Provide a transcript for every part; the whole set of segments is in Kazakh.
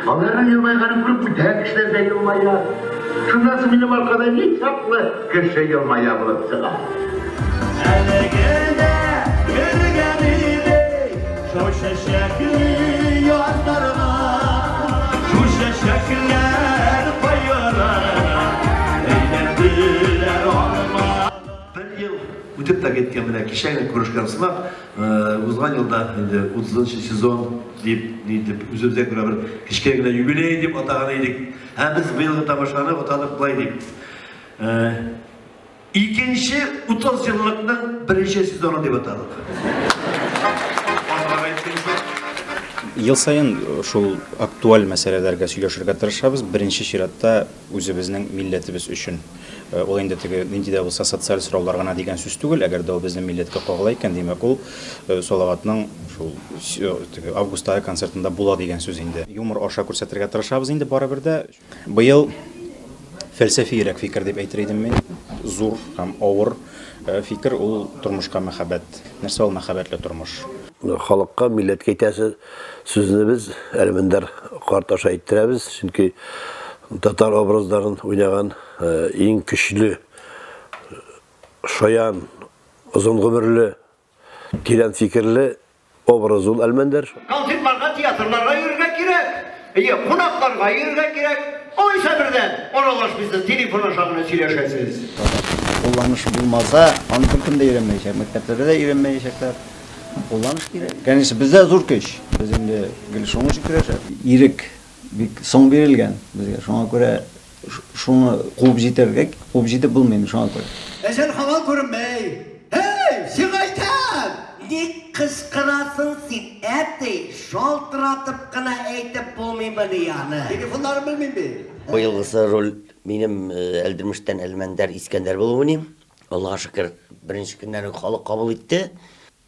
Аларның елмайғанын көріп, бұл тәк кішілер де елмая. Шындасы менің арқада не сақлы кіші елмая болып шыға. Әлігіне кіргеніне Жошы шәкілі яздарға Жошы шәкілер байырына Эйленділер олма Bir yıl ötüp de ketken mine kişiyle görüşken sımak uzgan yılda 30. sezon deyip üzümüze göre bir kişiyle yübüley deyip atağına yedik. Hem biz bu yılғы tamaşanı otalık bulay deyip. İkinci 30 yıllıkның birinci sezonu deyip atadık. Ел сайын шул актуаль мәсьәләләргә сөйләшергә тырышабыз. Беренче чиратта үзебезнең милләтебез өчен. Ул инде теге нинди дә булса социаль сораулар гына дигән сүз түгел. Әгәр дә ул безнең милләткә кагыла икән, димәк ул Салаватның шул теге август ае концертында була дигән сүз инде. Юмор аша күрсәтергә тырышабыз инде барыбер дә. Быел фәлсәфиерәк фикер дип әйтер идем мин. Зур һәм авыр фикер ул тормышка мәхәббәт. Нәрсә ул мәхәббәтле тормыш? Халыкка, милләткә әйтәсе сүзне без Әлмәндәр карт аша әйттерәбез, чөнки татар образларын уйнаган иң көчле, шаян, озын гомерле, тирән фикерле образ ул Әлмәндәр. Концертларга, театрларга йөрергә кирәк. Кунакларга йөрергә кирәк. Ойса бердән, аралаш безне телефон аша гына сөйләшәсез. Kullanış bulmasa, anıkında öğrenmeyecek, mekteplerde de öğrenmeyecekler. Kullanış gerek. Kendisi bizde zor keş. Bizim de şunu şükür irik bir son verilgen bizge. Şuna göre şunu kub jitergek, kub jite bulmayın şuna göre. Sen hava görünmey. Hey, sigaytan! Ne kıskırasın sen eti, şaltıratıp kına eytip bulmayın beni yani. Telefonları bilmeyin mi? Bu yılgısı rol benim Eldirmiş'ten Elmender İskender bulunayım. Allah'a şükür birinci günlerini halk kabul etti.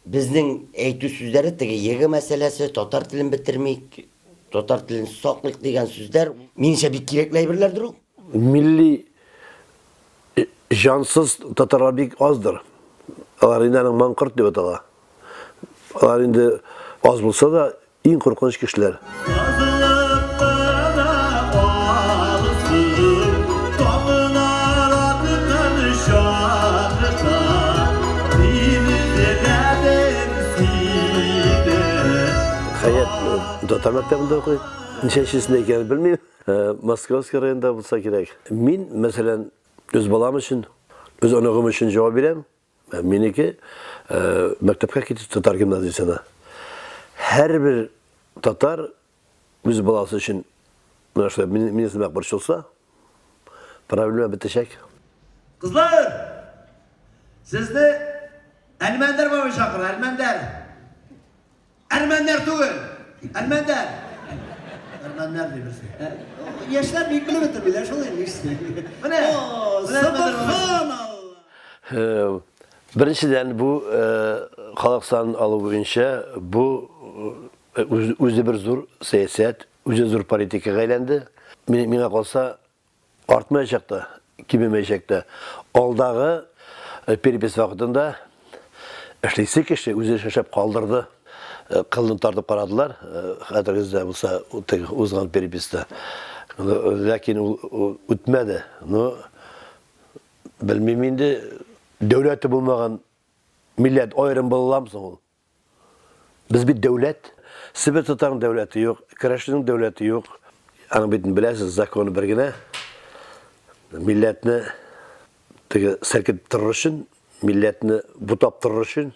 Bizning aytу сүзләре теге еге мәсьәләсе, татар телен битермик, татар телен саклык дигән сүзләр минчә бик кирәкле әйберләрдер ул. Milli jansız tatarlar bik azdır. Алар инәнең маңкырт дип атала. Алар инде аз булса да иң куркыныч кешеләр. Татар мәктәбендә укый. Ничәнчесендә икәнен белмим. Московский районда булса кирәк. Мин, мәсәлән, үз балам өчен, үз анагым өчен җавап бирәм. Минеке мәктәпкә китеп татар гимназиясына. Һәрбер татар үз баласы өчен нәрсә мине борчы булса, проблема бетәчәк. Kızlar, sizde Elmender baba şakır, Elmender. Ermender tugul. Elmender. Ermender diyorsun. Yaşlar büyük bilemedim bile, şöyle işte. Bu ne? Subhanallah. Birinchidan bu xalq sanini alу bo'yicha bu o'zi bir zo'r siyosat, o'zi zo'r politikaga aylandi. Menga qolsa ortmayacakda, kimimayacakda. Olдағы peripes vaqtida ishlaysa kishi o'zi yashab qoldirdi. Qilni tortib qaradılar. Xatiringizda bo'lsa, o'zgan peripesda. Lakin o'tmadi. Bilmayman endi devleti bulmagan millet ayrım bulamsın ol. Biz bir devlet, Sibir Tatar'ın devleti yok, Kıraşlı'nın devleti yok. Anı bitin biləsiniz, zakonu birgine milletini serkit tırrışın, milletini butap tırrışın.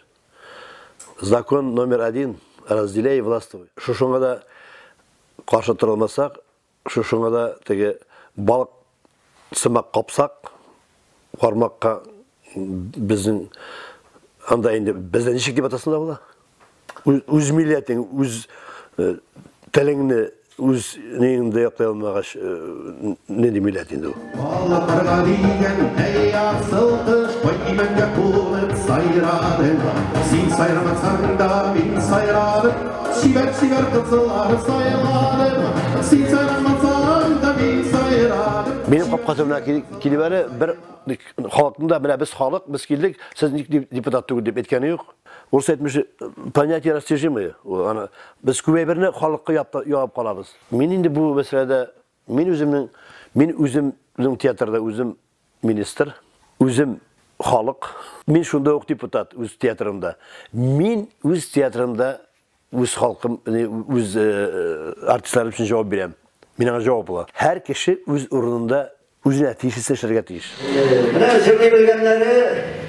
Zakon номер 1 разделяй властвуй. Şuşuna da karşı тұрылмасақ, şuşuna da balık sımak kapsak, varmakka bizim anda indi bizden nişik dip atasın da bula. Üz milletin, üz telingini, üz neyinde yoqlayalmağaş ne de millet indi o. Vallaparga diyen ey asılkış, koymende kulüp sayradım. Sin sayramatsan da bin sayradım. Şiver şiver kızılar sayradım. Sin sayramatsan da bin sayradım. Benim kapkatımdan kiliberi bir halkında biz halk, biz kildik, siz deputat tuğu deyip etkeni yok. Орыс әйтмеше, понятие растяжимое. Ана без күбәйберне халыкка яап калабыз. Мин инде бу мәсьәләдә мин үземнең театрда үзем министр, үзем халык. Мин шунда ук депутат үз театрымда. Мин үз театрымда үз халкым, үз артистларым өчен җавап бирәм. Мин аңа җавап була. Һәр кеше үз урынында үзенә тиешле эшләргә тиеш. Менә җырлый белгәннәре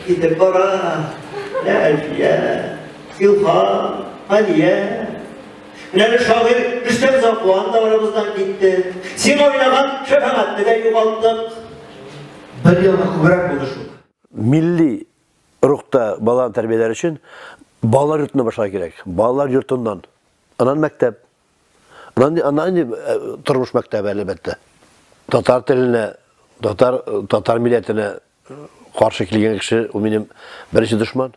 китеп бара. Әлфия, Илһам, Алия. Менә шагыйрь Рөстәм Закуан да арамыздан китте. Син ойнаган шәфәгатьне дә югалттык. Bir yılda kubrak buldu şu. Milli ruhta баланы тәрбияләр өчен балалар йортына башлар кирәк. Балалар йортыннан. Анан мәктәп. Анан тормыш мәктәбе әлбәттә. Татар теленә, татар милләтенә каршы килгән кеше, ул минем беренче дошман.